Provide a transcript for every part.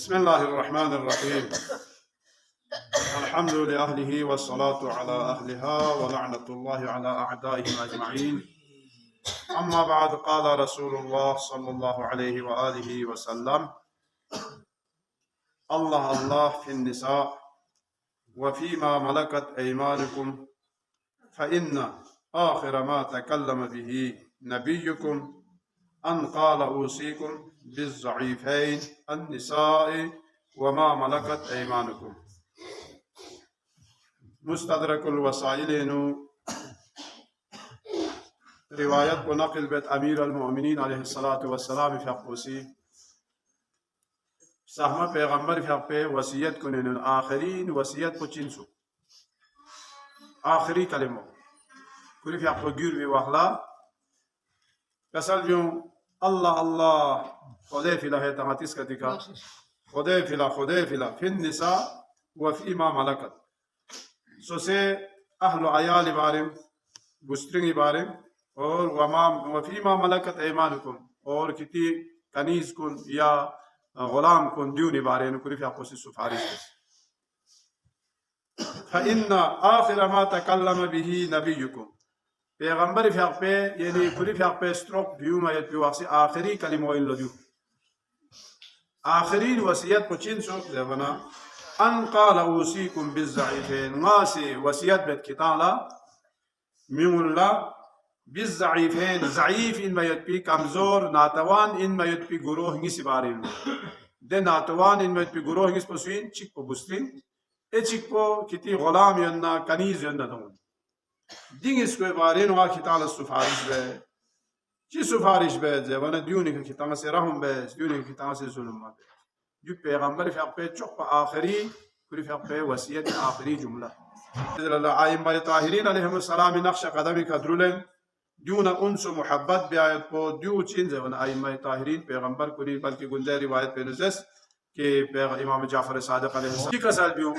بسم الله الرحمن الرحيم. الحمد لأهله والصلاة على أهلها ولعنة الله على أعدائهم أجمعين. أما بعد، قال رسول الله صلى الله عليه وآله وسلم: الله الله في النساء وفيما ملكت أيمانكم، فإن آخر ما تكلم به نبيكم أن قال أوصيكم بالضعيفين النساء وما ملكت أيمانكم. مستدرك الوسائل رواية ونقل بيت أمير المؤمنين عليه الصلاة والسلام في أقوسي سهمة پیغمبر في أقوى وسيد كنين الآخرين وسيد بچنسو آخري كلمة كل في أقوى جير بوحلا كسل بيوم الله الله خده في الله تغتيس كتك خده في الله في النساء وفيما ملكت سوسي أهل عيال بارم بسترين بارم اور وفيما ملكت أيمانكم اور كتي كنيز كن يا غلام كن ديوني بارين كل في أقوس السفارش. فإن آخر ما تكلم به نبيكم پیغمبر في أقوى يعني كل في أقوى ستروك بيوما يتبواسي آخري كلمة إن لديو آخرين وسيات بچين سوك زبنا أن قال أوصيكم بالضعيفين غاسي وسيات بيت كتالا من الله بالضعيفين ضعيف إن ما يتبي كمزور ناتوان إن ما يتبي گروه نيسي بارين ده ناتوان إن ما يتبي گروه نيس بسوين چيك پو بستين اي چيك پو كتي غلام يننا كنيز يننا دون دين اسكو بارين وها كتال السفارش بي چي سفارش بي زوانا ديوني كتال سيرهم بي ديوني كتال سيزولم بي جو پیغمبر في أقوى چوك آخري كل في أقوى وسيد آخري جملة آئمة طاهرين عليهم السلام نقش قدمي كدرولين ديونا أنس محبت بآيات کو ديو چين زون آئمة طاهرين پیغمبر كوري بلکہ گنجے روایت پہ نزس کہ امام جعفر صادق علیہ السلام کی کسال بیو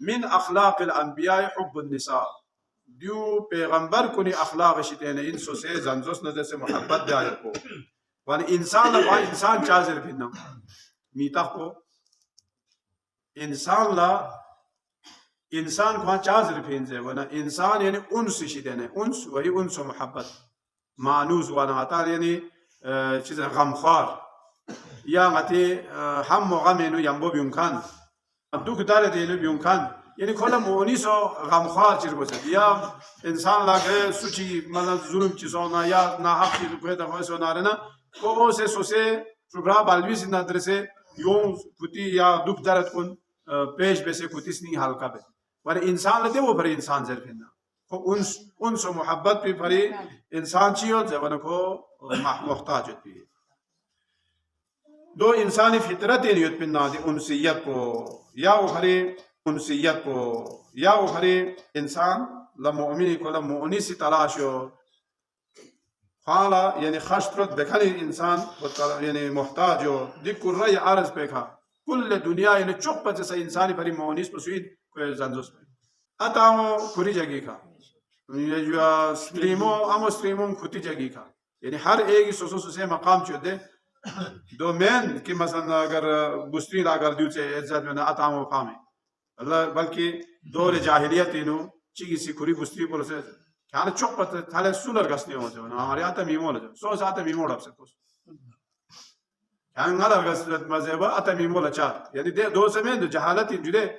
من أخلاق الأنبياء حب النساء ديو پیغمبر كوني أخلاق شتين إنسو سي زنزوس نزس محبت بآيات کو وان إنسان لا إنسان چازر فينا ميتاق کو إنسان لا إنسان كمان چازر فينزه وانا إنسان يعني أنس شدينه أنس وهي أنس محبت مانوس وانا عطار يعني چیز غمخوار يا متى هم غمينو ينبو بيمكان دوك داره دينو بيمكان يعني كل مونيسو غمخوار چیز بسد يا إنسان لاغه سوچي مالا ظلم چیزونا يا ناحق چیز بهدا واسو نارنا کو سے سوسه پروگرام بالویس ندرسه يوم كوتي يا دوك داره كون پیش بسه كوتيس ني حلقه به ور انسان لدے وہ بڑے انسان زرفنا کو انس محبت بھی بڑے انسان چیو زبن کو محتاج ہوتی ہے دو انسانی فطرت نیت پنا دی انسیت کو یا وہ بڑے انسیت کو یا وہ بڑے انسان لمؤمن کو لمؤمن سی تلاش ہو حالا یعنی خشترت بکھنی انسان یعنی محتاج ہو دکر رای عرض پہ کھا كل دنيا يعني تشوف بس إنساني بري مونيس بسويد كويزانزوس أتامو كوري جاكيكا يجوا ستريمو أمو ستريمو كوتي جاكيكا يعني هر إيجي سوسو سه مقام چوده دومين كي مثلا أگر بسترين أگر ديوچه عزت من أتامو فامي الله بلکه دور جاهلیت اینو چیزی سی کوری بستری بولسه كان تشوف بس ثالث سولر قصدي هو جو هماري آتا ميمو لجو سو آتا ميمو رب سكوس يعني غلط قصدت مذهبه أتى ميمولا شات يعني ده دو سمين ده جهالة جده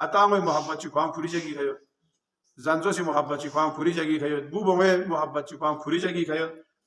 أتامه محبت چی کام کوری جگی خیال زنجوسی محبت چی کام کوری جگی خیال بوبومه محبت چی کام کوری جگی خیال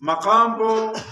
مقام کو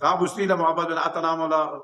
تا بستری لا محبت ولا أتنام ولا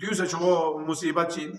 دیوسه شما مصیبت چین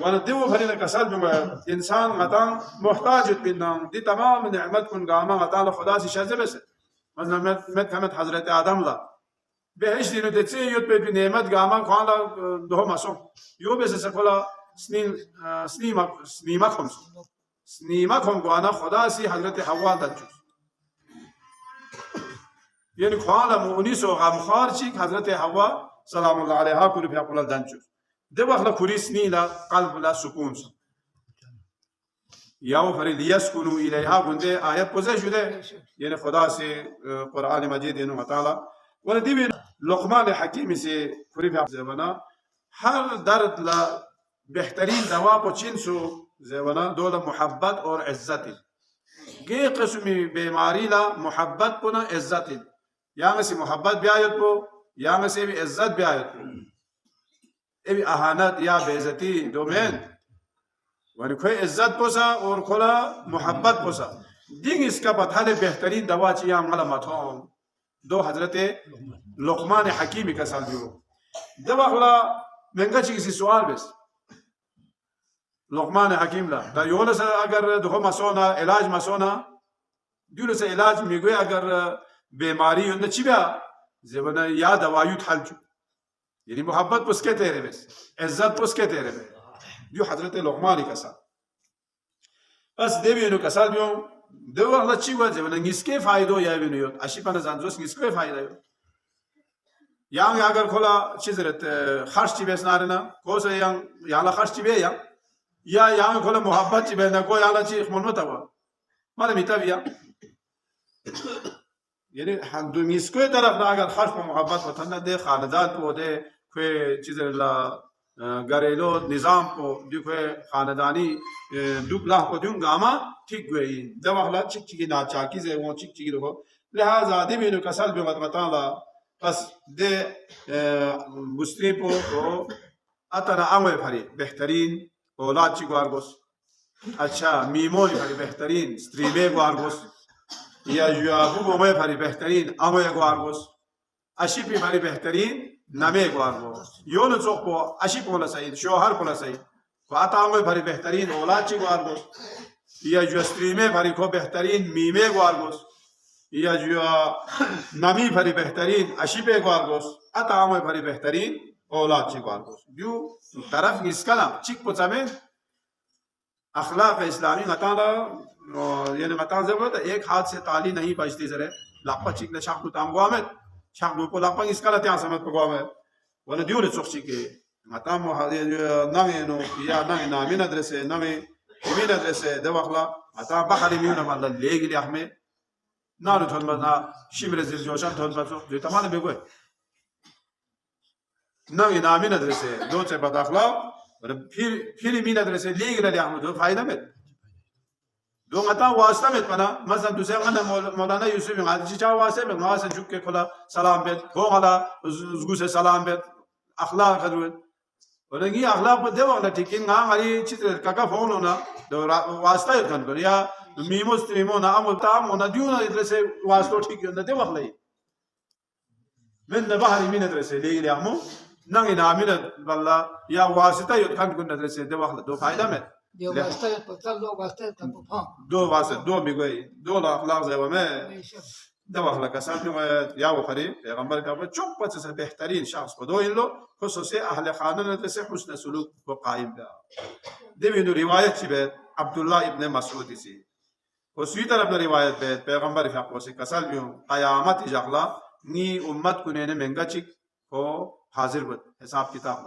وانا دو فرينا كسال بما انسان غدان محتاج بنا دي تمام نعمت كن قاما غدان خدا سي شاذ بس مثلا مت حضرت آدم لا بهش دينو تتسي يوت بنعمت قاما قالا دو مسو يو بس سكولا سنیمکم گوانا خدا سی حضرت حوا دنچوس یعنی خوالا مونیس و غمخوار چیک حضرت حوا سلام الله علیها کلی پیا کلا دنچوس ده وقت کلی سنیلا قلب لا سکون سن یا فرید لیسکنو الیها گنده آیت پوزه شده یعنی خدا سی قرآن مجید اینو تعالی ولی دیوی لقمان حکیمی سی کلی پیا زبانا ہر درد لا بہترین دوا کو چین سو زیوانا دولا محبت اور عزت یہ قسمی بیماری لا محبت کو نا عزت یہاں سے محبت بھی آیت کو یہاں سے بھی عزت بھی آیت کو ابھی اہانت یا بے عزتی دو مین ونی کوئی عزت پوسا اور کھولا محبت پوسا دین اس کا بتانے بہترین دوا چاہیے ہمارا ماتھوں دو حضرت لقمان حکیمی کا سال دیو دوا خلا منگا چیزی سوال بس لقمان حکیم لا دا یولا سا اگر دخو مسونا علاج مسونا دیولا سا علاج میگوی اگر بیماری ہونا چی بیا زبنا یا دوایو تحل چو یعنی محبت پس کے تیرے بس عزت پس کے تیرے بس دیو حضرت لقمانی کسا بس دیوی انو کسال بیو دو وقت چی گوید زبنا نسکے فائدو یا بینو یود اشی پانا زنزوس نسکے فائدہ یود یعنی اگر کھولا چیز رہت خرش چی بیس نارنا کوسا یعنی خرش چی بیا یا یعنی کھولا محبت چی بینا کوئی یعنی چی خمولمت ہوا مالا میتا بیا یعنی دو نسکوی طرف نا اگر خرش پا محبت وطن دے خاندان پو دے کوئی چیز اللہ گریلو نظام پو دیو کوئی خاندانی دوک لاہ پو دیون گاما ٹھیک گوئی دو اخلا چک چکی ناچاکی زے وون چک چکی رکھو لہذا دی بینو کسل بیو مطمتان لا بس دے گستری پو اتنا اموی پھری بہترین اولاد چی گوار گوس اچھا میمولی پھری بہترین ستریبے گوار گوس یا جوابو بومے پھری بہترین اموی گوار گوس اشی پی پھری بہترین نمے گوار گوس یونو چوک پو اشی پولا سید شوہر پولا سید کو اتا اموی پھری بہترین اولاد چی گوار گوس یا جو ستریمے پھری کو بہترین میمے گوار گوس یا جو نمی پھری بہترین اشی پہ گوار گوس اتا اموی پھری بہترین اولاد چی گوار گوس جو طرف اس کلام چک پوچا میں اخلاق اسلامی مطالعہ یعنی مطالعہ ضرورت ہے ایک ہاتھ سے تالی نہیں بجتی ذرے لاپا چک نے شاک تام گوامت شاک کو لاپا اس کلا تیان سمت کو گوامت ولا دیو نے چوک چکی مطالعہ نمی نو یا نمی نامی ندرسے نمی کمی ندرسے دو اخلا مطالعہ بخاری میونا مالا لے گلی احمد نارو تون بنا شیمر زیر جوشان تون بسو جو تمام بگوی نمی نامی ندرسے دو چه بد اخلاق پھر می ندرسے لیگ ندی احمد دو فائدہ مت دو متا واسطہ مت پنا مثلا دوسرے منا مولانا یوسف غادی چا واسطہ مت واسطہ جھک کے کھلا سلام بیت ہو غلا زگو سے سلام بیت اخلاق خدوت ولنگی اخلاق دے ولا ٹھیکین نا ہری چیز کا فونونا دو واسطہ کن کر یا میموس میمونا امو تام ونا دیونا ادرسے واسطہ ٹھیک دے وخلے من بحر من ادرسے لیگ لیامو ننگی نامینت والله یا واسطه یود کن کن ندرسه دو وقت دو فایده مد دو واسطه پتر دو واسطه تپام دو واسطه دو میگوی دو لا اخلاق زي وما دو وقت کسان یا وخری پیغمبر کا چوب پس سے بہترین شخص کو دو ان لو خصوصی اهل خانه ندرسه حسن سلوک کو قائم دا دیوینو روایت چی به عبدالله ابن مسعود سی و سوی طرف روایت به پیغمبر فقو سے کسل بیو قیامت اجلا نی امت کو نے منگا چک کو حاضر بود حساب کتاب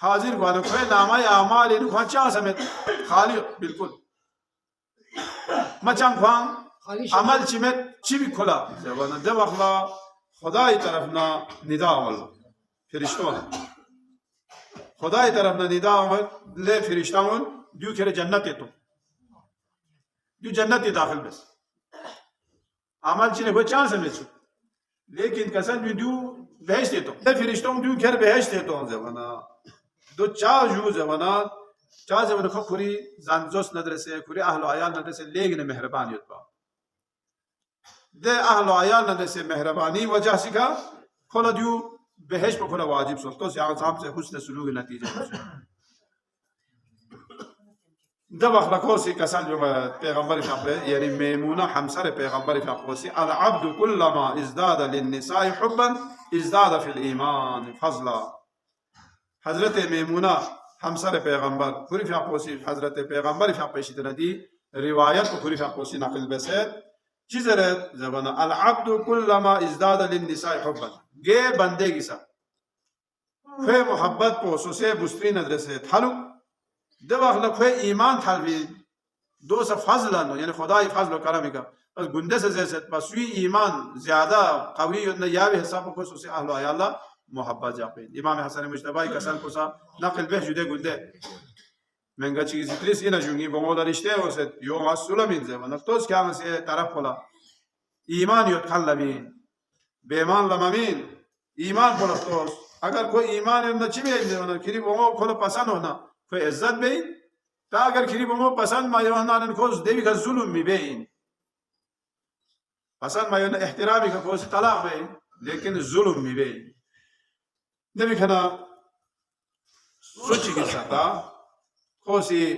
حاضر کو انو کوئی نامہ اعمال انو کھان چاہ سمیت خالی بالکل مچان کھان عمل چیمت چی بھی کھلا زبانا دو اخلا خدای طرفنا ندا عمل فرشتون خدای طرفنا ندا عمل لے فرشتون دیو کھر جنت تو دیو جنت داخل بس عمل چینے کوئی چاہ سمیت چھو لیکن کسان دیو بهشت تو ده فرشتون دیو کر بهشت تو زمانا دو جو زمانا خو کوری زنجوس ندرسه کوری اهل و عیال ندرسه لیکن مهربانیت با ده اهل و عیال ندرسه مهربانی وجه سکا کلا دیو بهشت پر کلا واجب سو تو سیاق صاحب سے حسن سلوک نتیجه ده اخلاقوسی کسان جو پیغمبر فقه یعنی میمونه همسر پیغمبر فقوسی العبد كلما ازداد للنساء حبا ازداد في الايمان فضلا حضرت میمونه همسر پیغمبر کوری فیاپوسی حضرت پیغمبر فیاپیشی تندی روایت کو کوری فیاپوسی نقل بسید چیزره زبانا العبد كلما ازداد للنساء حبا گه بندگی سا خو محبت کو سوسه بستری ندرسه تھلو دواخل خو ایمان تھلوی دو سا فضل یعنی خدای فضل و کرم کا بس گنده سے زیست بس وی ایمان زیادہ قوی نہ یاوی حساب کو سوسه اهل الله محبت جاپین امام حسن مجتبی کسان کو سا نقل به جده گنده منگا چیزی تریس اینا جونگی بمولا رشته وسط یوم اصولا مینزه و نفتوز که همه سی طرف خلا ایمان یود کن لبین بیمان لممین ایمان خلا فتوز اگر کوئی ایمان یود چی بیده ونا کری بمو خلا پسند ہونا کوئی عزت بین تا اگر کری بمو پسند ما یوانا نکوز دیوی که ظلم می بین پسند ما یوانا احترامی که کوز طلاق بین لیکن ظلم می بین نبی کنا سوچی کی ساتا خوشی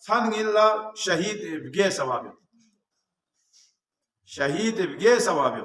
ثانيلا شهيد بجي ثوابه شهيد بجي ثوابه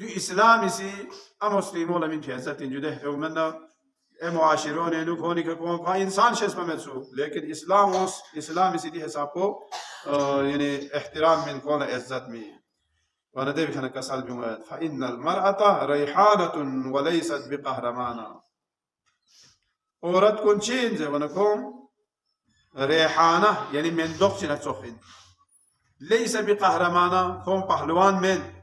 دو اسلام اسی امسلمون لمن فیصد تنجده ومنا معاشرون انو کونی که کون کا انسان شس ممسو لیکن اسلام اسی دی حساب کو یعنی احترام من کون عزت می وانا ده بخنا کسال جمعات فإن المرأة ريحانة وليست بقهرمانة عورت کن چین زه وانا کون ریحانه یعنی من دخشنه سخن ليس بقهرمانة کون پهلوان من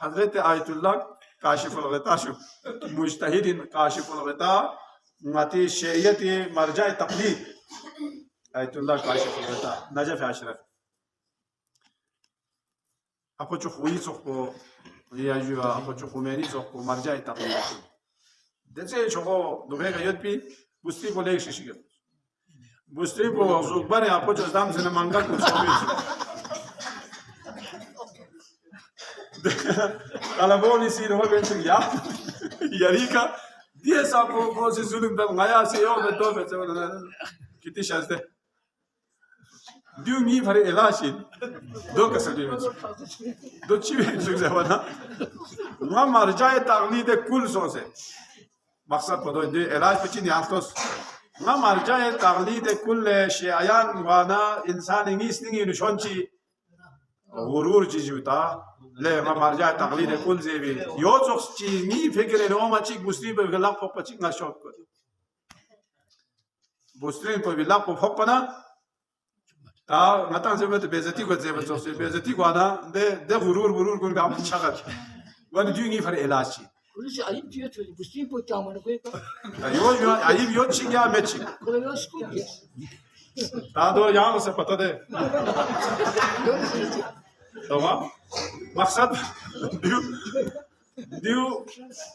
حضرت آیت الله کاشف الغطا شو مجتهدین کاشف الغطا ماتی شریعت مرجع تقلید آیت الله کاشف الغطا نجف اشرف اپو چو خویی سوکو یا جو اپو چو خومینی سوکو مرجع تقلید دچه چوکو دوباره یاد بی بوستی بوله شیشیگه بوستی بو زوباره اپو چو دام زن مانگا کوسومی Kalaboni si no bentuk ya yarika dia sapo kosi zulum da ngaya se yo beto beto kiti shazde diu mi fare elashin do kasadi do chive sugza wana ma marjae taqlid kul sose maqsad podo de elash pichin yaltos ma marjae taqlid kul shi'ayan wana insan ingis ningi nushonchi غرور چیزوتا له ما مرجع تقلید کل زیبی یا چوخ چی می فکر نو ما چیک بوستری به گلاق پاپ چیک نشود کرد بوستری په گلاق پاپ پنا تا متان زمت بیزتی کو زیبت چوخ بیزتی کو انا ده غرور کن گام چاغت ون دیونی فر علاج چی پولیس ayıp diyor çocuk بوستری په چامن کوي یو ayıp یو چی یا مچ کوي اسکو تا دو یان سے پتہ دے تمام مقصد دیو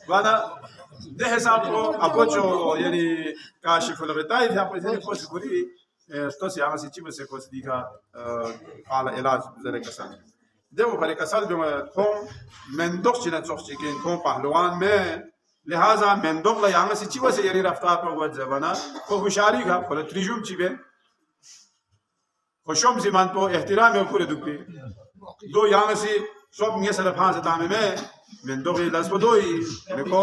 وانا ده حساب کو اپوچو یعنی کاشف الغطاء تھا پر سے کوئی گری تو سے ہم سے چیز سے کوئی دیکھا على علاج ذلك کسان دیو پر کسان جو کو مندوق چنا چوخ چکن کو پهلوان میں لہذا مندوق لا یہاں سے چیز سے یری رفتار پر وہ زبانا کو ہوشیاری کا پر تریجوم چیبے خوشم زمان تو احترام ہے پورے دکے دو یہاں سے سب میں سر پھانس دامے میں من دوغی لازم دوی نکو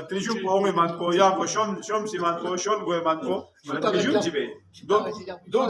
trijum po ngi man po ya ko shom si man po shon go man po trijum jibe do do